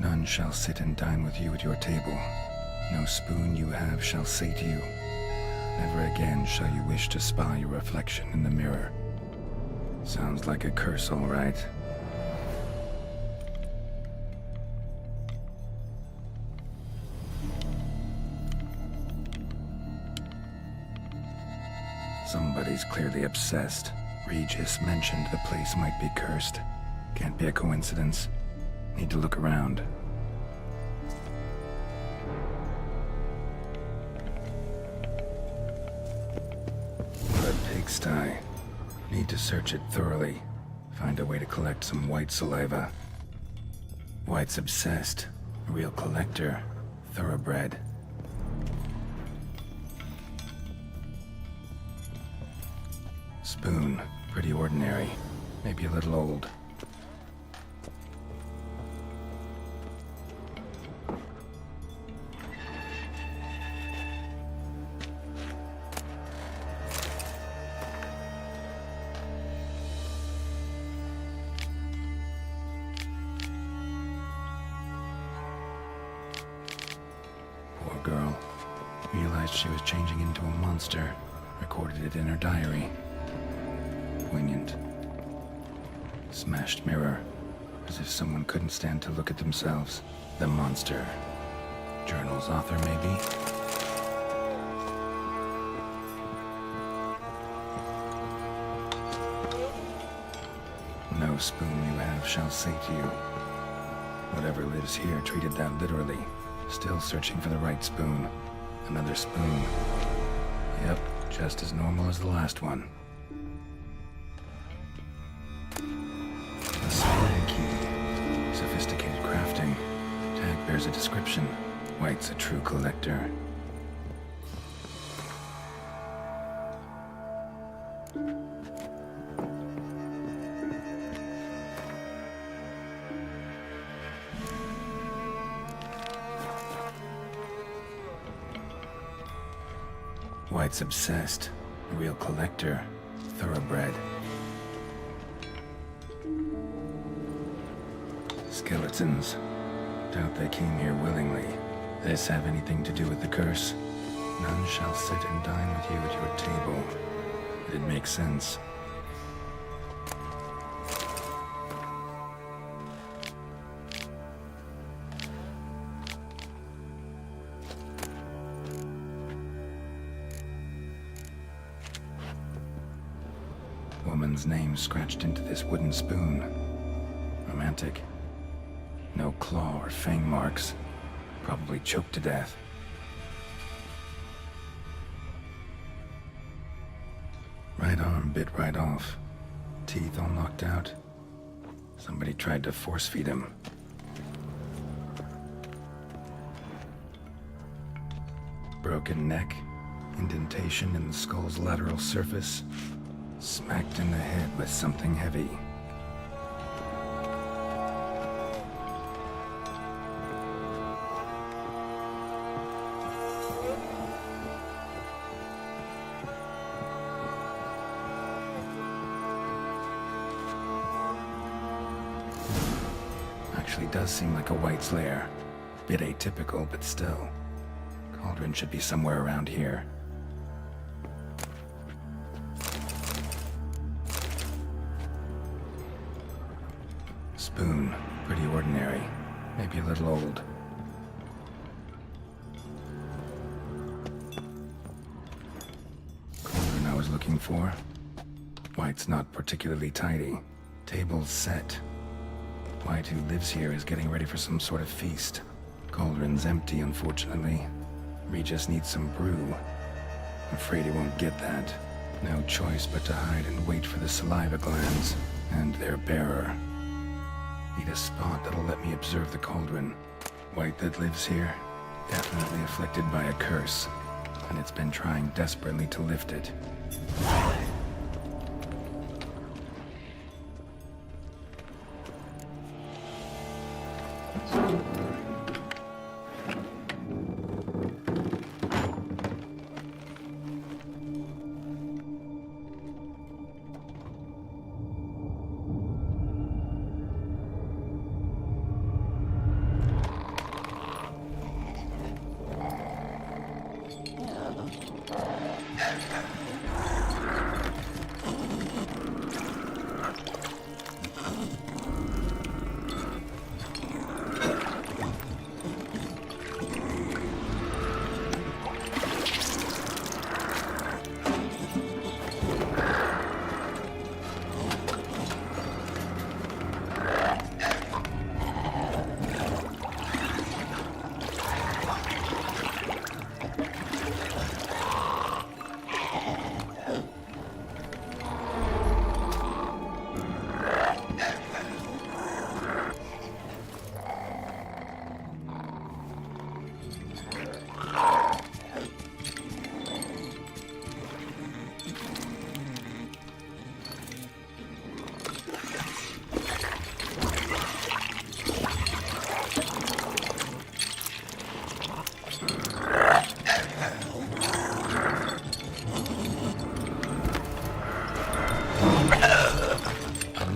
None shall sit and dine with you at your table. No spoon you have shall sate you. Never again shall you wish to spy your reflection in the mirror. Sounds like a curse, all right. Somebody's clearly obsessed. Regis mentioned the place might be cursed. Can't be a coincidence. Need to look around. What a pigsty. Need to search it thoroughly. Find a way to collect some white saliva. White's obsessed. A real collector. Thoroughbred. Spoon. Pretty ordinary. Maybe a little old. Poor girl. Realized she was changing into a monster. Recorded it in her diary. Poignant. Smashed mirror. As if someone couldn't stand to look at themselves. The monster. Journal's author, maybe? No spoon you have shall sate you. Whatever lives here treated that literally. Still searching for the right spoon. Another spoon. Yep, just as normal as the last one. A spine key. Sophisticated crafting. Tag bears a description. White's a true collector. White's obsessed. A real collector. Thoroughbred. Skeletons. Doubt they came here willingly. This have anything to do with the curse? None shall sit and dine with you at your table. It makes sense. Woman's name scratched into this wooden spoon. Romantic. No claw or fang marks. Probably choked to death. Right arm bit right off. Teeth all knocked out. Somebody tried to force feed him. Broken neck. Indentation in the skull's lateral surface. Smacked in the head with something heavy. Actually does seem like a White's lair. Bit atypical, but still. Cauldron should be somewhere around here. Spoon. Pretty ordinary. Maybe a little old. Cauldron I was looking for. White's not particularly tidy. Table's set. White, who lives here, is getting ready for some sort of feast. Cauldron's empty, unfortunately. Regis needs some brew. Afraid he won't get that. No choice but to hide and wait for the saliva glands and their bearer. Need a spot that'll let me observe the cauldron. White that lives here, definitely afflicted by a curse, and it's been trying desperately to lift it.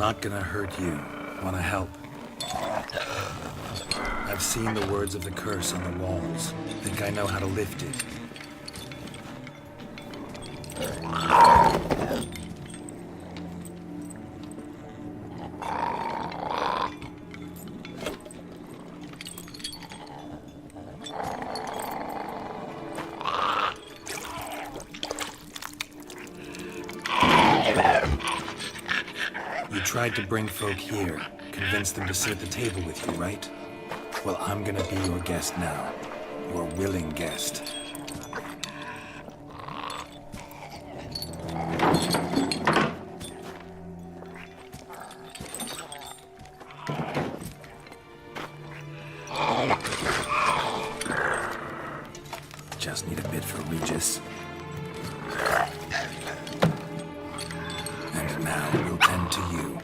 not gonna hurt you. Wanna help? I've seen the words of the curse on the walls. Think I know how to lift it. You tried to bring folk here, convince them to sit at the table with you, right? Well, I'm gonna be your guest now. Your willing guest. Just need a bit for Regis. And now we'll tend to you.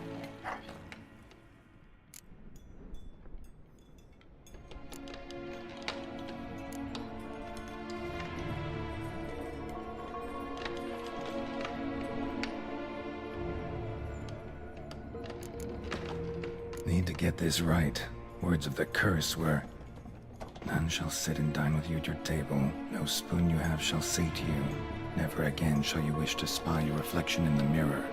Need to get this right. Words of the curse were, "None shall sit and dine with you at your table. No spoon you have shall sate you. Never again shall you wish to spy your reflection in the mirror."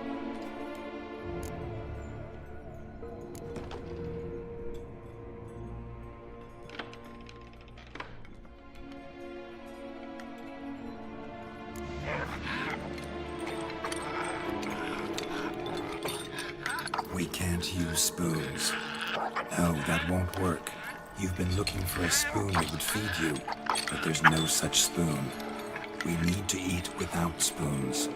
We can't use spoons. No, that won't work. You've been looking for a spoon that would feed you, but there's no such spoon. We need to eat without spoons.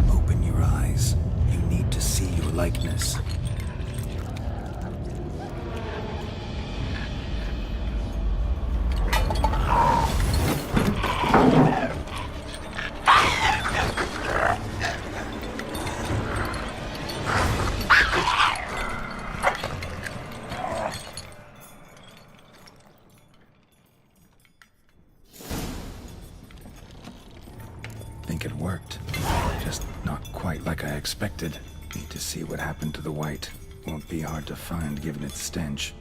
Open your eyes. You need to see your likeness. Think it worked. Just not quite like I expected. Need to see what happened to the white. Won't be hard to find given its stench.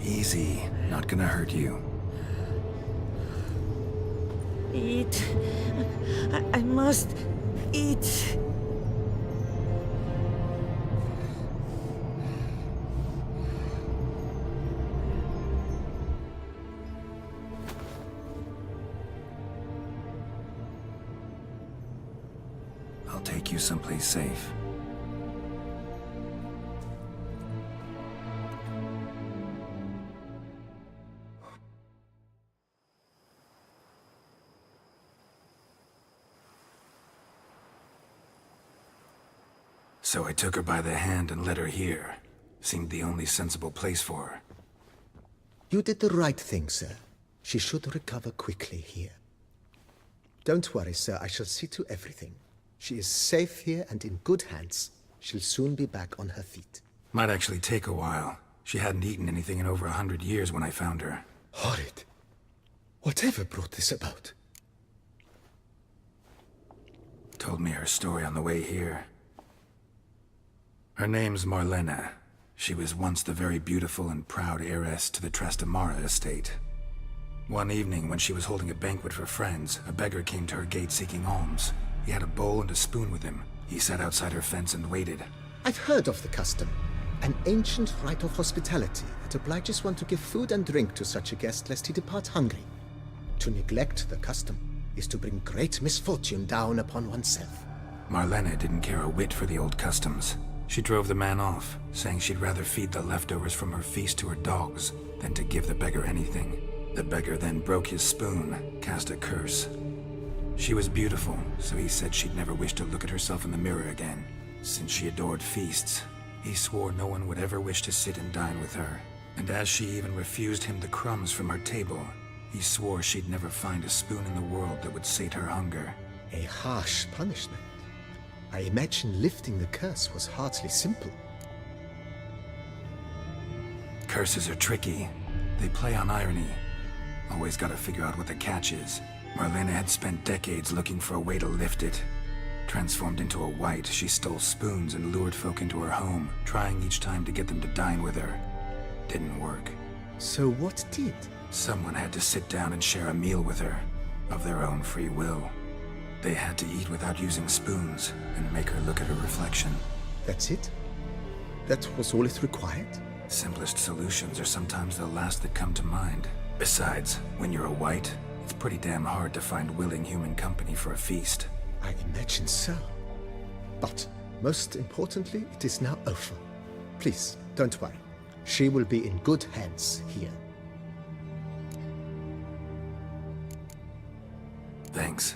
Easy. Not gonna hurt you. Eat. I must eat. I'll take you someplace safe. So I took her by the hand and led her here. Seemed the only sensible place for her. You did the right thing, sir. She should recover quickly here. Don't worry, sir. I shall see to everything. She is safe here and in good hands. She'll soon be back on her feet. Might actually take a while. She hadn't eaten anything in over 100 years when I found her. Horrid. Whatever brought this about? Told me her story on the way here. Her name's Marlena. She was once the very beautiful and proud heiress to the Trastamara estate. One evening, when she was holding a banquet for friends, a beggar came to her gate seeking alms. He had a bowl and a spoon with him. He sat outside her fence and waited. I've heard of the custom. An ancient rite of hospitality that obliges one to give food and drink to such a guest lest he depart hungry. To neglect the custom is to bring great misfortune down upon oneself. Marlena didn't care a whit for the old customs. She drove the man off, saying she'd rather feed the leftovers from her feast to her dogs than to give the beggar anything. The beggar then broke his spoon, cast a curse. She was beautiful, so he said she'd never wish to look at herself in the mirror again. Since she adored feasts, he swore no one would ever wish to sit and dine with her. And as she even refused him the crumbs from her table, he swore she'd never find a spoon in the world that would sate her hunger. A harsh punishment. I imagine lifting the curse was hardly simple. Curses are tricky. They play on irony. Always gotta figure out what the catch is. Marlena had spent decades looking for a way to lift it. Transformed into a wight, she stole spoons and lured folk into her home, trying each time to get them to dine with her. Didn't work. So what did? Someone had to sit down and share a meal with her, of their own free will. They had to eat without using spoons, and make her look at her reflection. That's it? That was all it required? Simplest solutions are sometimes the last that come to mind. Besides, when you're a wight, it's pretty damn hard to find willing human company for a feast. I imagine so. But, most importantly, it is now over. Please, don't worry. She will be in good hands here. Thanks.